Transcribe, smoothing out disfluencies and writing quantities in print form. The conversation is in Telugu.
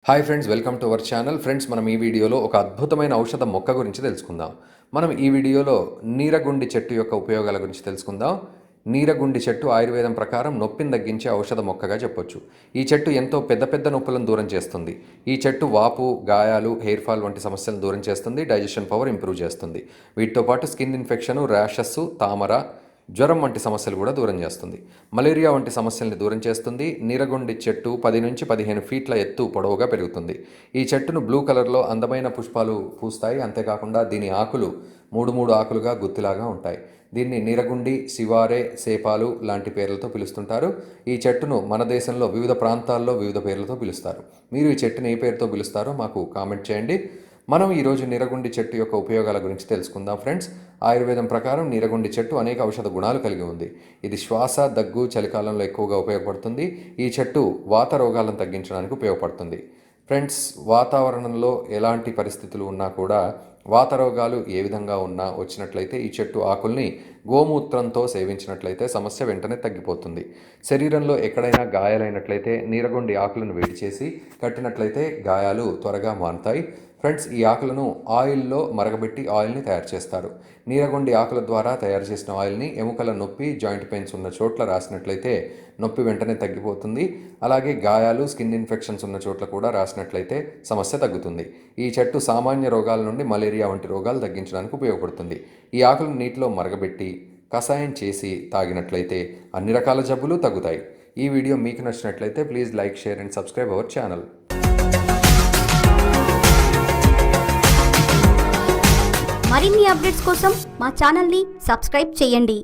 Hi friends, welcome to our channel. Friends, మనం ఈ వీడియోలో ఒక అద్భుతమైన ఔషధ మొక్క గురించి తెలుసుకుందాం. మనం ఈ వీడియోలో నీరగుండి చెట్టు యొక్క ఉపయోగాల గురించి తెలుసుకుందాం. నీరగుండి చెట్టు ఆయుర్వేదం ప్రకారం నొప్పిని తగ్గించే ఔషధ మొక్కగా చెప్పొచ్చు. ఈ చెట్టు ఎంతో పెద్ద పెద్ద నొప్పులను దూరం చేస్తుంది. ఈ చెట్టు వాపు, గాయాలు, హెయిర్ ఫాల్ వంటి సమస్యలను దూరం చేస్తుంది. డైజెషన్ పవర్ ఇంప్రూవ్ చేస్తుంది. వీటితో పాటు స్కిన్ ఇన్ఫెక్షన్, ర్యాషెస్, తామర, జ్వరం వంటి సమస్యలు కూడా దూరం చేస్తుంది. మలేరియా వంటి సమస్యల్ని దూరం చేస్తుంది. నీరగుండి చెట్టు 10 నుంచి 15 ఫీట్ల ఎత్తు పొడవుగా పెరుగుతుంది. ఈ చెట్టును బ్లూ కలర్లో అందమైన పుష్పాలు పూస్తాయి. అంతేకాకుండా దీని ఆకులు మూడు ఆకులుగా గుత్తిలాగా ఉంటాయి. దీన్ని నీరగుండి, శివారే, సేపాలు లాంటి పేర్లతో పిలుస్తుంటారు. ఈ చెట్టును మన దేశంలో వివిధ ప్రాంతాల్లో వివిధ పేర్లతో పిలుస్తారు. మీరు ఈ చెట్టుని ఏ పేరుతో పిలుస్తారో మాకు కామెంట్ చేయండి. మనం ఈరోజు నీరగుండి చెట్టు యొక్క ఉపయోగాల గురించి తెలుసుకుందాం. ఫ్రెండ్స్, ఆయుర్వేదం ప్రకారం నీరగుండి చెట్టు అనేక ఔషధ గుణాలు కలిగి ఉంది. ఇది శ్వాస, దగ్గు, చలికాలంలో ఎక్కువగా ఉపయోగపడుతుంది. ఈ చెట్టు వాత రోగాలను తగ్గించడానికి ఉపయోగపడుతుంది. ఫ్రెండ్స్, వాతావరణంలో ఎలాంటి పరిస్థితులు ఉన్నా కూడా వాత రోగాలు ఏ విధంగా ఉన్నా వచ్చినట్లయితే ఈ చెట్టు ఆకుల్ని గోమూత్రంతో సేవించినట్లయితే సమస్య వెంటనే తగ్గిపోతుంది. శరీరంలో ఎక్కడైనా గాయాలైనట్లయితే నీరగుండి ఆకులను వేడి చేసి కట్టినట్లయితే గాయాలు త్వరగా మానుతాయి. ఫ్రెండ్స్, ఈ ఆకులను ఆయిల్లో మరగబెట్టి ఆయిల్ని తయారు చేస్తారు. నీరగుండి ఆకుల ద్వారా తయారు చేసిన ఆయిల్ని ఎముకల నొప్పి, జాయింట్ పెయిన్స్ ఉన్న చోట్ల రాసినట్లయితే నొప్పి వెంటనే తగ్గిపోతుంది. అలాగే గాయాలు, స్కిన్ ఇన్ఫెక్షన్స్ ఉన్న చోట్ల కూడా రాసినట్లయితే సమస్య తగ్గుతుంది. ఈ చెట్టు సామాన్య రోగాల నుండి మలేరియా వంటి రోగాలు తగ్గించడానికి ఉపయోగపడుతుంది. ఈ ఆకులను నీటిలో మరగబెట్టి కషాయం చేసి తాగినట్లయితే అన్ని రకాల జబ్బులు తగ్గుతాయి. ఈ వీడియో మీకు నచ్చినట్లయితే please like, share and subscribe our channel. మరిన్ని అప్డేట్స్ కోసం మా ఛానల్ని సబ్స్క్రైబ్ చేయండి.